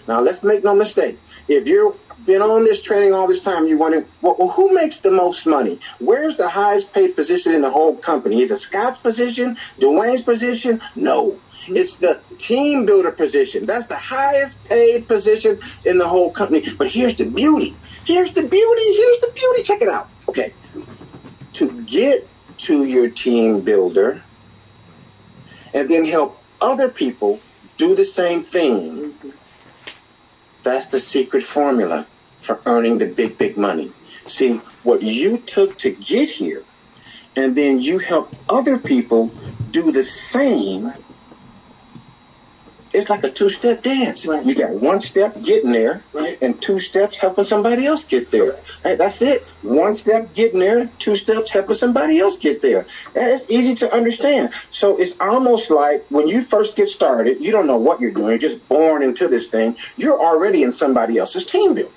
Now, let's make no mistake. If you've been on this training all this time, you're wondering, well, who makes the most money? Where's the highest paid position in the whole company? Is it Scott's position? Dwayne's position? No. It's the team builder position. That's the highest paid position in the whole company. But here's the beauty. Here's the beauty. Check it out. Okay. To get to your team builder and then help other people do the same thing, that's the secret formula for earning the big, big money. See, what you took to get here, and then you help other people do the same, it's like a two-step dance. Right. You got one step getting there, right, and two steps helping somebody else get there. Right, that's it. One step getting there, two steps helping somebody else get there. That's easy to understand. So it's almost like when you first get started, you don't know what you're doing. You're just born into this thing. You're already in somebody else's team building.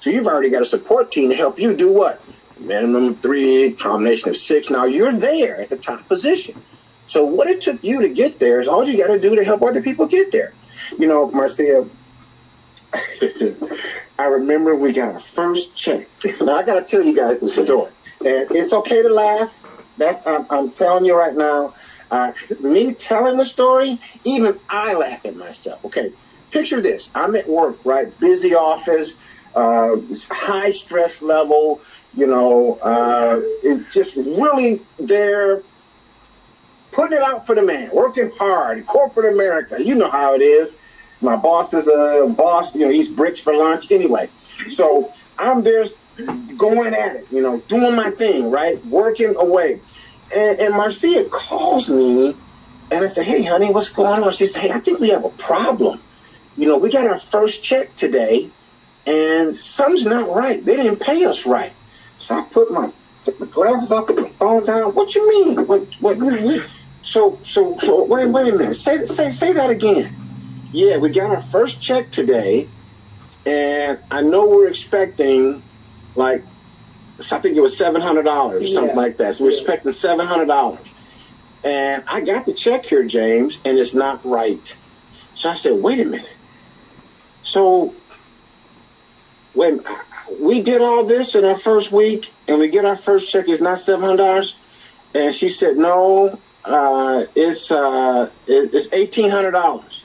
So you've already got a support team to help you do what? Minimum 3, combination of 6. Now you're there at the top position. So what it took you to get there is all you got to do to help other people get there. You know, Marcia, I remember we got our first check. Now, I got to tell you guys the story. And it's okay to laugh. That I'm telling you right now, me telling the story, even I laugh at myself. Okay, picture this. I'm at work, right? Busy office, high stress level, you know, it's just really there, putting it out for the man, working hard, corporate America. You know how it is. My boss is a boss, you know, eats bricks for lunch anyway. So I'm there going at it, you know, doing my thing, right, working away. And Marcia calls me, and I said, hey, honey, what's going on? She said, hey, I think we have a problem. You know, we got our first check today, and something's not right. They didn't pay us right. So I took my glasses off, put my phone down. What you mean? What? So wait a minute. Say that again. Yeah, we got our first check today, and I know we're expecting, like, I think it was $700 or something like that. So we're expecting $700. And I got the check here, James, and it's not right. So I said, wait a minute. So when we did all this in our first week, and we get our first check, it's not $700. And she said, no, it's $1,800.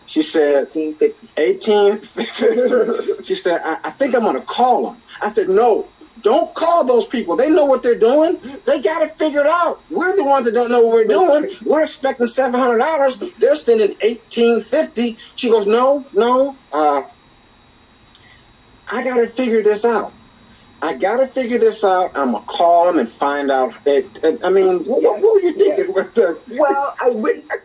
She said, $1,850. She said, I think I'm going to call them. I said, no, don't call those people. They know what they're doing. They got it figured out. We're the ones that don't know what we're doing. We're expecting $700. They're sending $1,850. She goes, no, I got to figure this out. I'm going to call them and find out. I mean, what were you thinking? Well,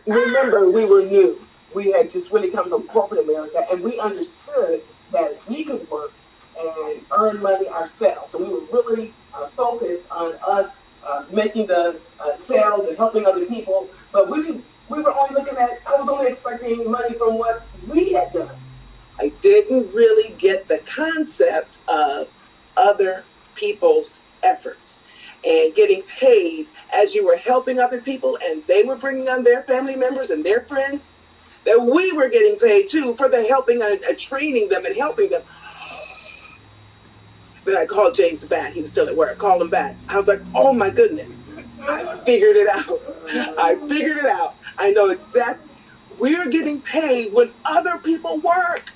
remember, we were new. We had just really come from corporate America, and we understood that we could work and earn money ourselves. So we were really focused on us making the sales and helping other people. But we were only looking at, I was only expecting money from what we had done. I didn't really get the concept of other people's efforts and getting paid as you were helping other people and they were bringing on their family members and their friends, that we were getting paid too for the helping and training them and helping them. Then I called James back. He was still at work. I called him back. I was like, oh my goodness. I figured it out. I know exactly. We're getting paid when other people work.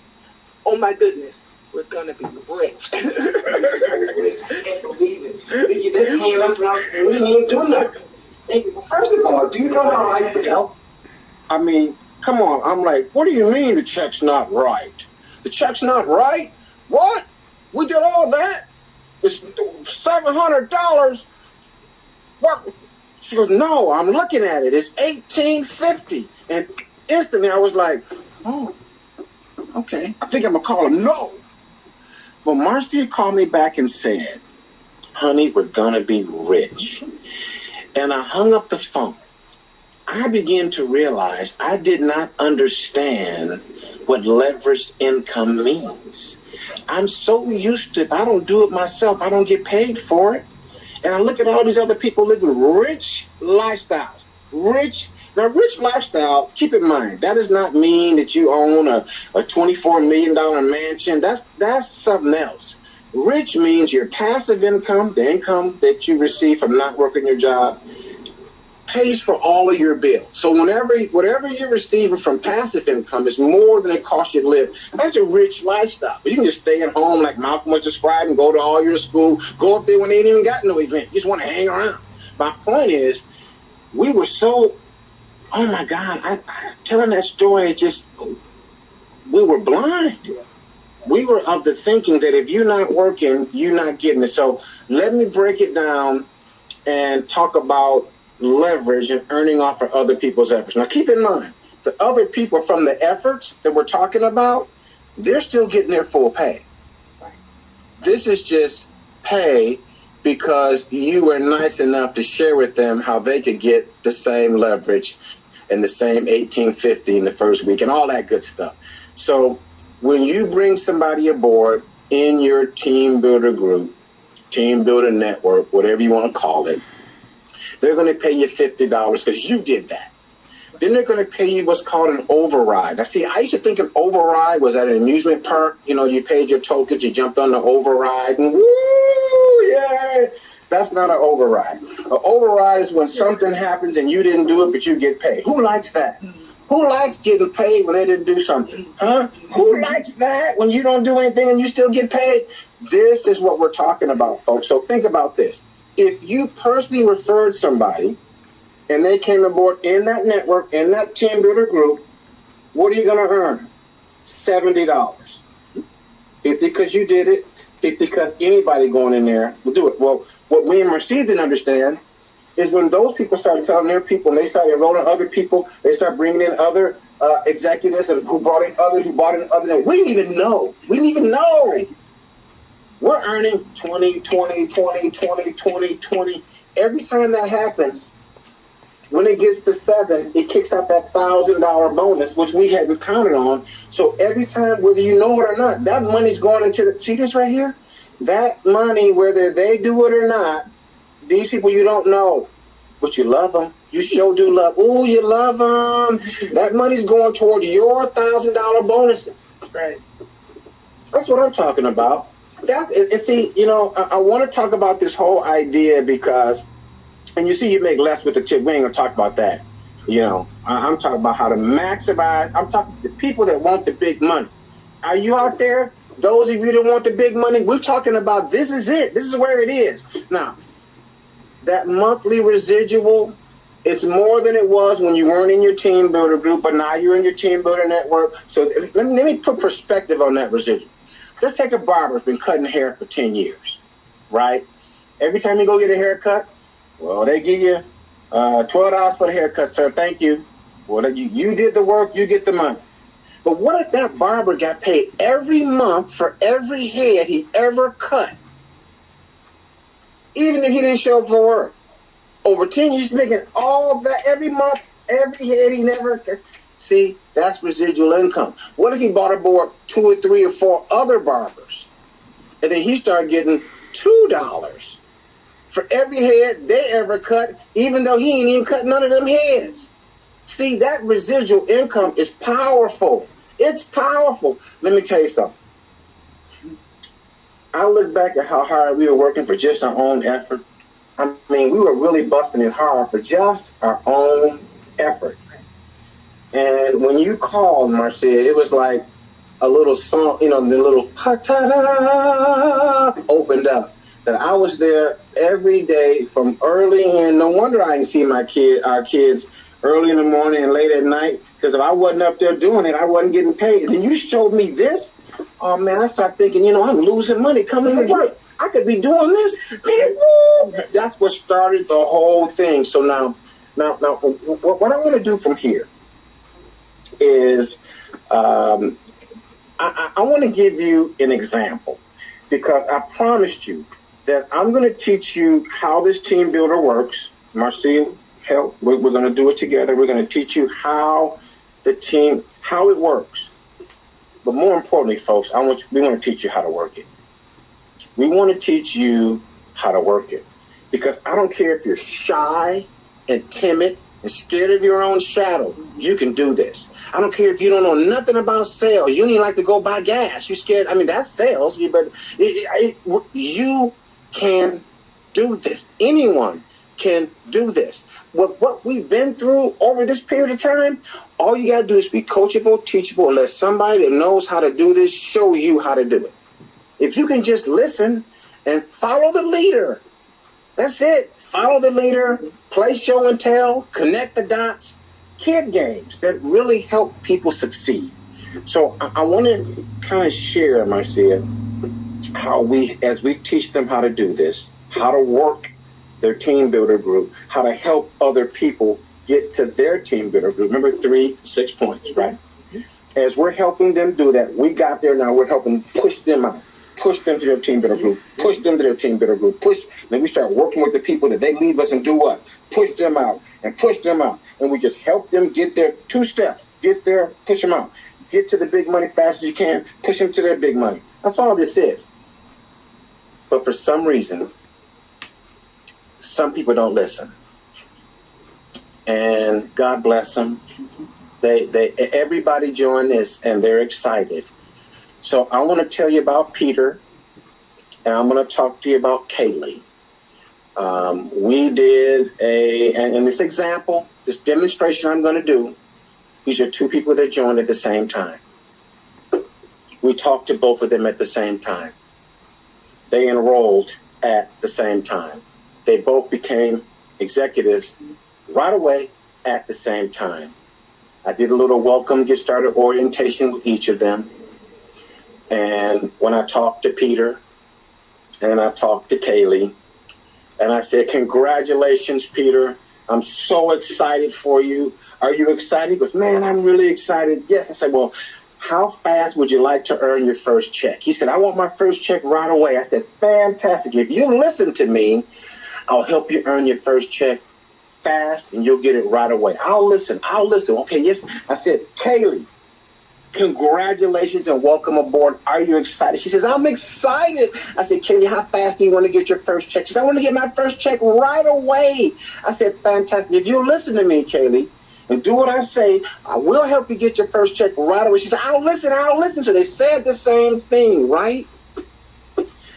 Oh my goodness. We're going to be rich. I can't believe it. They're paying us now and we ain't doing nothing. First of all, do you know how I felt? I mean, come on. I'm like, what do you mean the check's not right? The check's not right? What? We did all that? It's $700. What? She goes, no, I'm looking at it. It's $1,850. And instantly I was like, oh, okay. I think I'm going to call him. No. Well, Marcia called me back and said, honey, we're going to be rich. And I hung up the phone. I began to realize I did not understand what leveraged income means. I'm so used to, if I don't do it myself, I don't get paid for it. And I look at all these other people living rich lifestyles, rich Now, rich lifestyle, keep in mind, that does not mean that you own a $24 million mansion. That's something else. Rich means your passive income, the income that you receive from not working your job, pays for all of your bills. So whatever you're receiving from passive income is more than it costs you to live. That's a rich lifestyle. You can just stay at home like Malcolm was describing, go to all your school, go up there when they ain't even got no event. You just want to hang around. My point is, we were so, oh my God, I telling that story, we were blind. We were of the thinking that if you're not working, you're not getting it. So let me break it down and talk about leverage and earning off of other people's efforts. Now, keep in mind, the other people from the efforts that we're talking about, they're still getting their full pay. This is just pay because you were nice enough to share with them how they could get the same leverage and the same $1,850 in the first week and all that good stuff. So when you bring somebody aboard in your team builder group, team builder network, whatever you want to call it, they're going to pay you $50 because you did that. Then they're going to pay you what's called an override. Now, see, I used to think an override was at an amusement park. You know, you paid your tokens, you jumped on the override, and woo, yeah. That's not an override. An override is when something happens and you didn't do it, but you get paid. Who likes that? Who likes getting paid when they didn't do something? Huh? Who likes that when you don't do anything and you still get paid? This is what we're talking about, folks. So think about this. If you personally referred somebody and they came aboard in that network, in that team builder group, what are you going to earn? $70. 50 because you did it, 50 because anybody going in there will do it. Well, what me and Marcia didn't understand is when those people started telling their people and they started enrolling other people, they started bringing in other executives and who brought in others, and we didn't even know. We're earning 20. Every time that happens, when it gets to 7, it kicks out that $1,000 bonus, which we hadn't counted on. So every time, whether you know it or not, that money's going into the, see this right here? That money, whether they do it or not, these people you don't know, but you love them. You sure do love. Oh, you love them. That money's going towards your $1,000 bonuses. Right. That's what I'm talking about. And see, you know, I want to talk about this whole idea because, and you see, you make less with the tip. We ain't gonna talk about that. You know, I'm talking about how to maximize. I'm talking to the people that want the big money. Are you out there? Those of you that want the big money, we're talking about this is it. This is where it is. Now, that monthly residual, it's more than it was when you weren't in your team builder group, but now you're in your team builder network. So let me put perspective on that residual. Let's take a barber who's been cutting hair for 10 years, right? Every time you go get a haircut, well, they give you $12 for the haircut, sir. Thank you. Well, you did the work, you get the money. But what if that barber got paid every month for every head he ever cut? Even if he didn't show up for work. Over 10 years, making all that every month, every head he never cut. See, that's residual income. What if he bought aboard 2 or 3 or 4 other barbers? And then he started getting $2 for every head they ever cut, even though he ain't even cut none of them heads. See, that residual income is powerful. It's powerful. Let me tell you something. I look back at how hard we were working for just our own effort. I mean, we were really busting it hard for just our own effort. And when you called, Marcia, it was like a little song, you know, the little ta-da opened up. That I was there every day from early, and no wonder I didn't see our kids early in the morning and late at night, because if I wasn't up there doing it, I wasn't getting paid. And then you showed me this. Oh, man, I started thinking, you know, I'm losing money coming to work. I could be doing this. Man, woo! That's what started the whole thing. So now, what I want to do from here is I want to give you an example, because I promised you that I'm going to teach you how this team builder works. Marcia, help. We're going to do it together. We're going to teach you how it works. But more importantly, folks, we want to teach you how to work it. We want to teach you how to work it. Because I don't care if you're shy and timid and scared of your own shadow, you can do this. I don't care if you don't know nothing about sales. You don't even like to go buy gas. You're scared. I mean, that's sales, but you can do this. Anyone can do this. With what we've been through over this period of time, all you got to do is be coachable, teachable, and let somebody that knows how to do this show you how to do it. If you can just listen and follow the leader, that's it. Follow the leader, play show and tell, connect the dots, kid games that really help people succeed. So I want to kind of share, Marcia, how as we teach them how to do this, how to work their team builder group, how to help other people get to their team builder group. Remember 3 6 points, right? As we're helping them do that, we got there now, we're helping push them out. Push them to their team builder group. Push them to their team builder group. Push. Then we start working with the people that they leave us and do what? Push them out and push them out. And we just help them get there 2 steps. Get there, push them out. Get to the big money fast as you can. Push them to their big money. That's all this is. But for some reason, some people don't listen. And God bless them. Everybody joined this and they're excited. So I want to tell you about Peter, and I'm going to talk to you about Kaylee. We did and this example, this demonstration I'm going to do, these are 2 people that joined at the same time. We talked to both of them at the same time. They enrolled at the same time. They both became executives right away at the same time. I did a little welcome, get started orientation with each of them. And when I talked to Peter and I talked to Kaylee, and I said, congratulations, Peter. I'm so excited for you. Are you excited? He goes, man, I'm really excited. Yes. I said, well, how fast would you like to earn your first check? He said, I want my first check right away. I said, fantastic. If you listen to me, I'll help you earn your first check fast and you'll get it right away. I'll listen. Okay, yes. I said, Kaylee, congratulations and welcome aboard. Are you excited? She says, I'm excited. I said, Kaylee, how fast do you want to get your first check? She said, I want to get my first check right away. I said, fantastic. If you listen to me, Kaylee, and do what I say, I will help you get your first check right away. She said, I'll listen. So they said the same thing, right?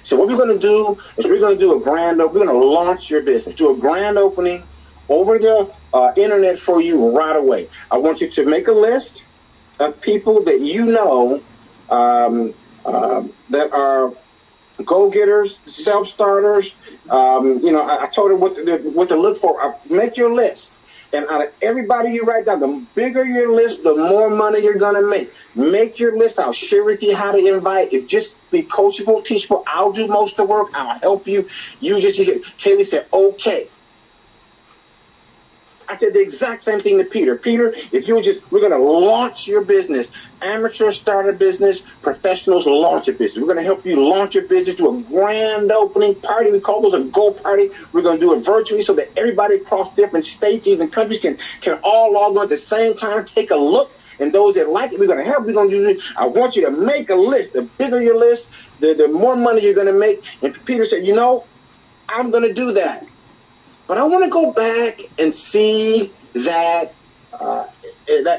So what we're going to do is we're going to do a grand opening. We're going to launch your business. Do a grand opening over the internet for you right away. I want you to make a list of people that you know that are go-getters, self-starters. I told her what to look for. Make your list. And out of everybody you write down, the bigger your list, the more money you're going to make. Make your list. I'll share with you how to invite. If just be coachable, teachable, I'll do most of the work. I'll help you. Kaylee said, okay. I said the exact same thing to Peter. Peter, we're going to launch your business. Amateur start a business, professionals launch a business. We're going to help you launch your business, do a grand opening party. We call those a go party. We're going to do it virtually so that everybody across different states, even countries, can all log on at the same time, take a look. And those that like it, we're going to help. We're going to do this. I want you to make a list. The bigger your list, the more money you're going to make. And Peter said, I'm going to do that. But I want to go back and see that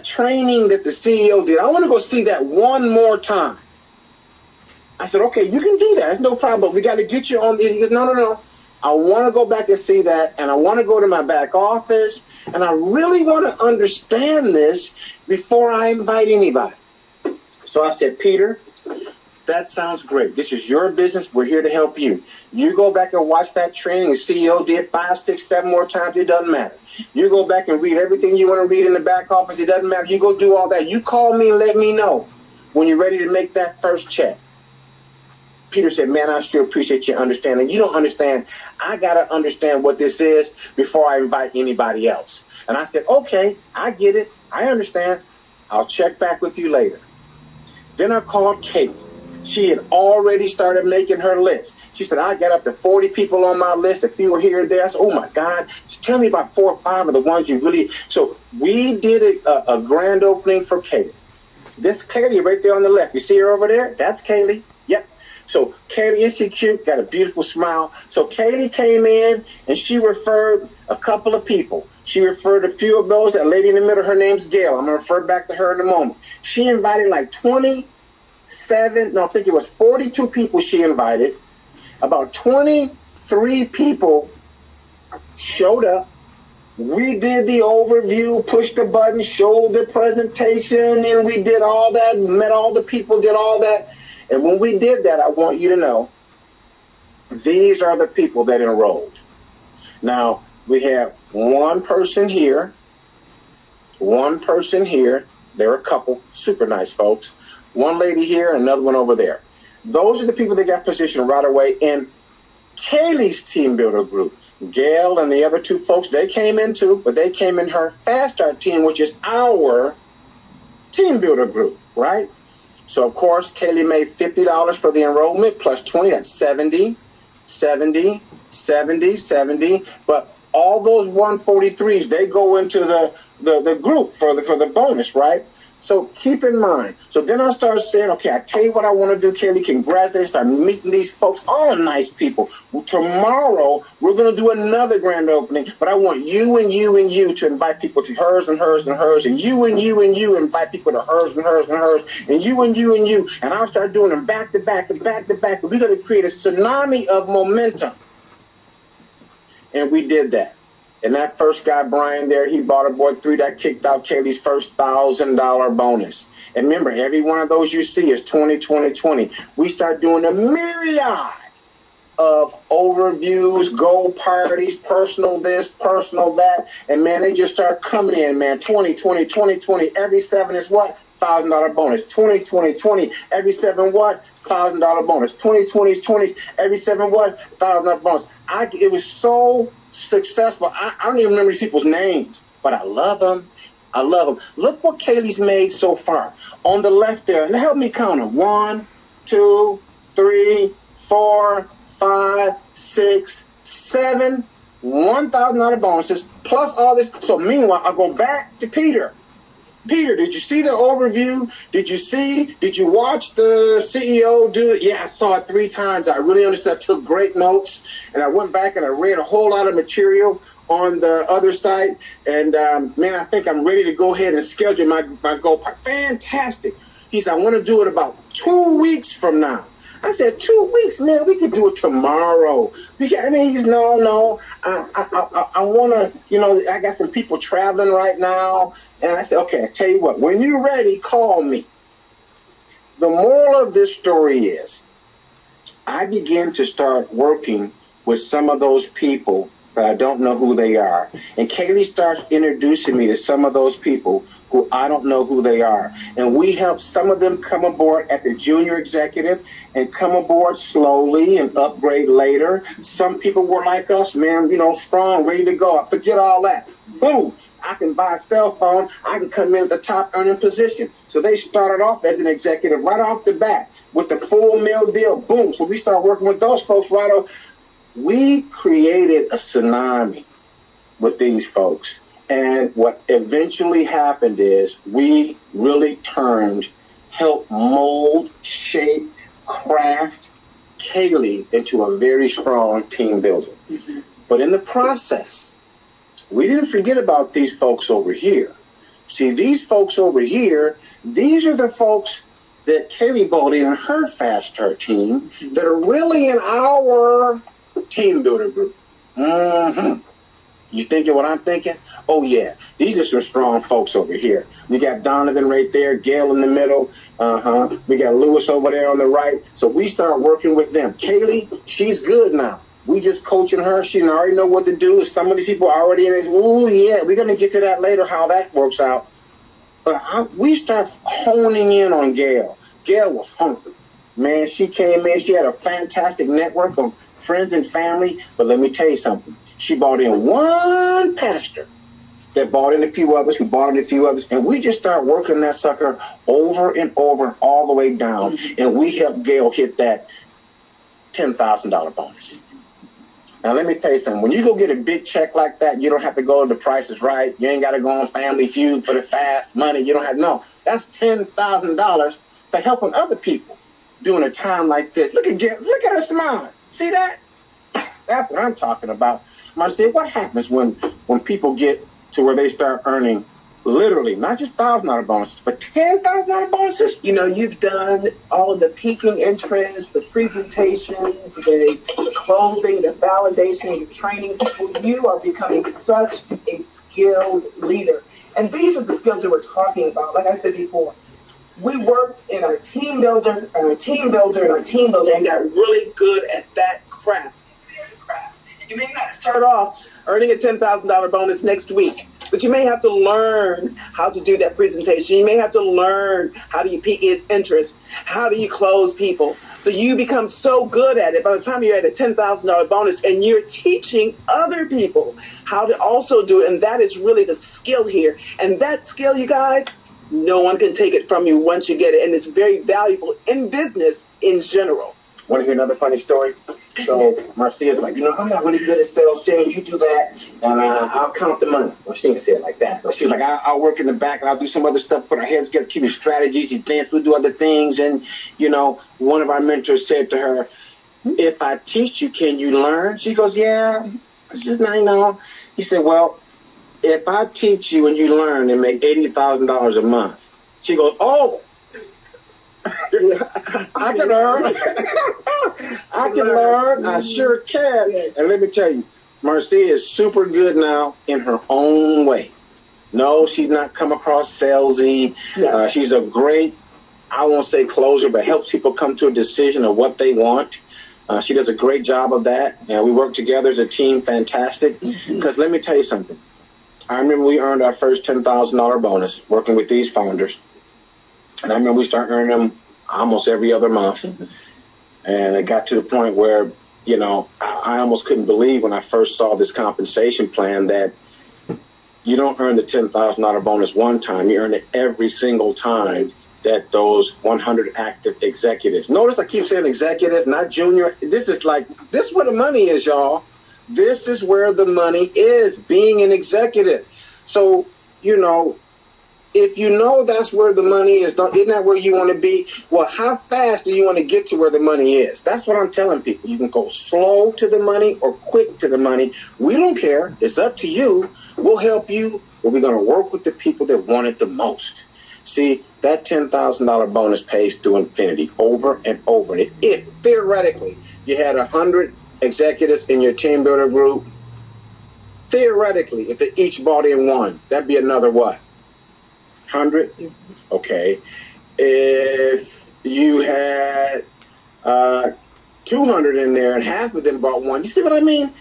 training that the CEO did. I want to go see that one more time. I said, okay, you can do that. It's no problem. But we got to get you on. He goes, no. I want to go back and see that. And I want to go to my back office. And I really want to understand this before I invite anybody. So I said, Peter, that sounds great. This is your business. We're here to help you. You go back and watch that training the CEO did 5, 6, 7 more times. It doesn't matter. You go back and read everything you want to read in the back office. It doesn't matter. You go do all that. You call me and let me know when you're ready to make that first check. Peter said, man, I sure appreciate your understanding. You don't understand. I got to understand what this is before I invite anybody else. And I said, okay, I get it. I understand. I'll check back with you later. Then I called Kate. She had already started making her list. She said, I got up to 40 people on my list. A few were here or there. I said, oh, my God. Just tell me about 4 or 5 of the ones you really... So we did a grand opening for Kaylee. This Kaylee right there on the left. You see her over there? That's Kaylee. Yep. So Kaylee, is she cute? Got a beautiful smile. So Kaylee came in, and she referred a couple of people. She referred a few of those. That lady in the middle, her name's Gail. I'm going to refer back to her in a moment. She invited like 42 people she invited. About 23 people showed up. We did the overview, pushed the button, showed the presentation, and we did all that, met all the people, did all that. And when we did that, I want you to know, these are the people that enrolled. Now, we have one person here. There are a couple super nice folks. One lady here, another one over there. Those are the people that got positioned right away in Kaylee's team builder group. Gail and the other two folks, they came in too, but they came in her Fast Start team, which is our team builder group, right? So, of course, Kaylee made $50 for the enrollment plus 20, that's 70. But all those 143s, they go into the group for the bonus, right? So keep in mind. So then I started saying, okay, I tell you what I want to do, Kaylee. Congratulations. Start meeting these folks, all nice people. Tomorrow, we're going to do another grand opening, but I want you and you and you to invite people to hers and hers and hers, and you and you and you invite people to hers and hers and hers, and you and you and you. And I'll start doing them back to back and back to back. We're going to create a tsunami of momentum. And we did that. And that first guy, Brian, there, he bought aboard 3 that kicked out Kaylee's first $1,000 bonus. And remember, every one of those you see is 20, 20, 20. We start doing a myriad of overviews, goal parties, personal this, personal that. And, man, they just start coming in, man, 20, 20, 20, 20. Every 7 is what? $1,000 bonus. 20, 20, 20. Every 7 what? $1,000 bonus. 20, 20, 20. Every 7 what? $1,000 bonus. It was so successful. I don't even remember these people's names, but I love them. I love them. Look what Kaylee's made so far. On the left there, help me count them. 1, 2, 3, 4, 5, 6, 7, $1,000 bonuses plus all this. So meanwhile, I go back to Peter. Peter, did you see the overview? Did you watch the CEO do it? Yeah, I saw it 3 times. I really understood. I took great notes, and I went back and I read a whole lot of material on the other site. And, man, I think I'm ready to go ahead and schedule my goal. Fantastic. He said, I want to do it about 2 weeks from now. I said, 2 weeks, man, we could do it tomorrow. He's no. I want to, I got some people traveling right now. And I said, okay, I tell you what, when you're ready, call me. The moral of this story is I began to start working with some of those people that I don't know who they are. And Kaylee starts introducing me to some of those people who I don't know who they are. And we helped some of them come aboard at the junior executive and come aboard slowly and upgrade later. Some people were like us, man, strong, ready to go. I forget all that. Boom. I can buy a cell phone. I can come in at the top earning position. So they started off as an executive right off the bat with the full meal deal. Boom. So we start working with those folks right off. We created a tsunami with these folks. And what eventually happened is we really helped mold, shape, craft Kaylee into a very strong team builder. Mm-hmm. But in the process, we didn't forget about these folks over here. See, these folks over here, these are the folks that Kaylee brought in her Fast Start team that are really in our team builder group. Mm-hmm. You thinking what I'm thinking? Oh, yeah. These are some strong folks over here. We got Donovan right there, Gail in the middle. We got Lewis over there on the right. So we start working with them. Kaylee, she's good now. We just coaching her. She already know what to do. Some of these people are already in it. Oh, yeah, we're going to get to that later, how that works out. But we start honing in on Gail. Gail was hungry. Man, she came in. She had a fantastic network of friends and family. But let me tell you something. She brought in one pastor that brought in a few others, who brought in a few others. And we just start working that sucker over and over and all the way down. And we helped Gail hit that $10,000 bonus. Now, let me tell you something. When you go get a big check like that, you don't have to go to The Price is Right. You ain't got to go on Family Feud for the fast money. You don't have, no. That's $10,000 for helping other people during a time like this. Look at her smiling. See that? That's what I'm talking about. Marcia, what happens when people get to where they start earning literally not just $1,000 bonuses, but $10,000 bonuses? You know, you've done all of the peaking interest, the presentations, the closing, the validation, the training. You are becoming such a skilled leader. And these are the skills that we're talking about. Like I said before, we worked in our team builder, and got really good at that craft. It is a craft. You may not start off earning a $10,000 bonus next week, but you may have to learn how to do that presentation. You may have to learn how do you peak interest, how do you close people. But you become so good at it by the time you're at a $10,000 bonus, and you're teaching other people how to also do it. And that is really the skill here. And that skill, you guys, no one can take it from you once you get it. And it's very valuable in business in general. Want to hear another funny story? So Marcia's like, I'm not really good at sales, James. You do that, and I'll count the money. Well, she didn't say it like that. But she was like, I'll work in the back, and I'll do some other stuff, put our heads together, keep strategies, advance, we'll do other things. And, one of our mentors said to her, if I teach you, can you learn? She goes, yeah. It's just not, He said, well, if I teach you and you learn and make $80,000 a month. She goes, oh. I can learn. I can learn. I sure can. And let me tell you, Marcia is super good now in her own way. No, she's not come across salesy. She's a great, I won't say closer, but helps people come to a decision of what they want. She does a great job of that. And we work together as a team, fantastic. Because let me tell you something. I remember we earned our first $10,000 bonus working with these founders. And I remember we started earning them almost every other month. And it got to the point where, I almost couldn't believe when I first saw this compensation plan that you don't earn the $10,000 bonus one time. You earn it every single time that those 100 active executives. Notice I keep saying executive, not junior. This is where the money is, y'all. This is where the money is, being an executive. So, if you know that's where the money is, isn't that where you want to be? Well, how fast do you want to get to where the money is? That's what I'm telling people. You can go slow to the money or quick to the money. We don't care. It's up to you. We'll help you, but we're going to work with the people that want it the most. See, that $10,000 bonus pays through infinity over and over. And if theoretically you had 100 executives in your team builder group, theoretically, if they each bought in one, that'd be another what? 100? Okay. If you had 200 in there and half of them bought one, you see what I mean?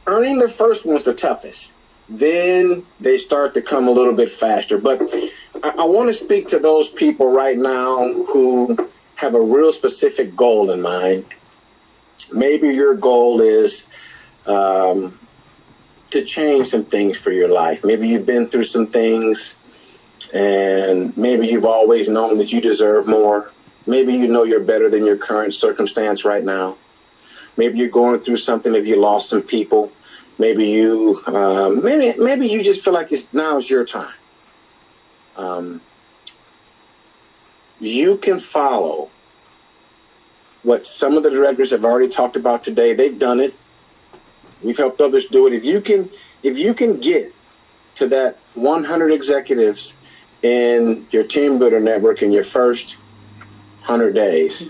Earning the first one's the toughest. Then they start to come a little bit faster. But I want to speak to those people right now who have a real specific goal in mind. Maybe your goal is to change some things for your life. Maybe you've been through some things, and maybe you've always known that you deserve more. Maybe you know you're better than your current circumstance right now. Maybe you're going through something. Maybe you lost some people. Maybe you maybe you just feel like now is your time. You can follow what some of the directors have already talked about today. They've done it. We've helped others do it. If you can get to that 100 executives in your team builder network in your first 100 days,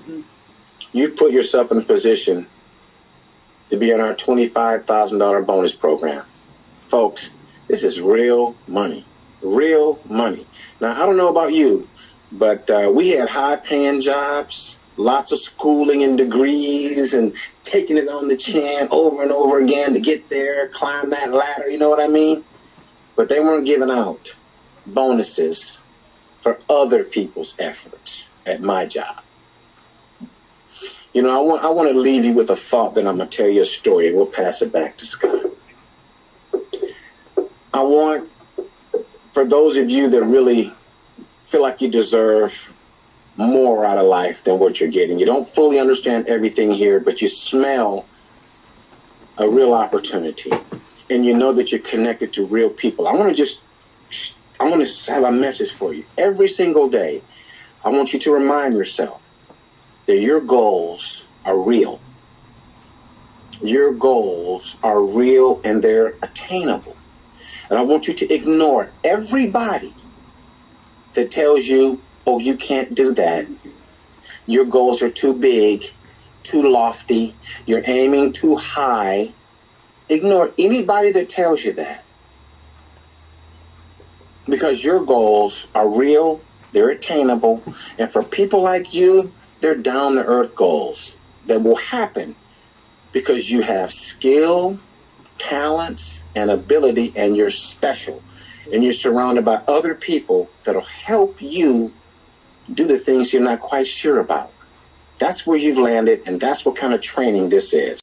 you've put yourself in a position to be in our $25,000 bonus program. Folks, this is real money. Real money. Now, I don't know about you, but we had high-paying jobs, lots of schooling and degrees, and taking it on the chin over and over again to get there, climb that ladder, you know what I mean? But they weren't giving out bonuses for other people's efforts at my job. You know, I want to leave you with a thought, then I'm going to tell you a story, and we'll pass it back to Scott. I want, for those of you that really feel like you deserve more out of life than what you're getting, you don't fully understand everything here, but you smell a real opportunity, and you know that you're connected to real people. I want to have a message for you. Every single day, I want you to remind yourself that your goals are real. Your goals are real and they're attainable. And I want you to ignore everybody that tells you, oh, you can't do that. Your goals are too big, too lofty. You're aiming too high. Ignore anybody that tells you that. Because your goals are real, they're attainable, and for people like you, they're down-to-earth goals that will happen because you have skill, talents, and ability, and you're special. And you're surrounded by other people that'll help you do the things you're not quite sure about. That's where you've landed, and that's what kind of training this is.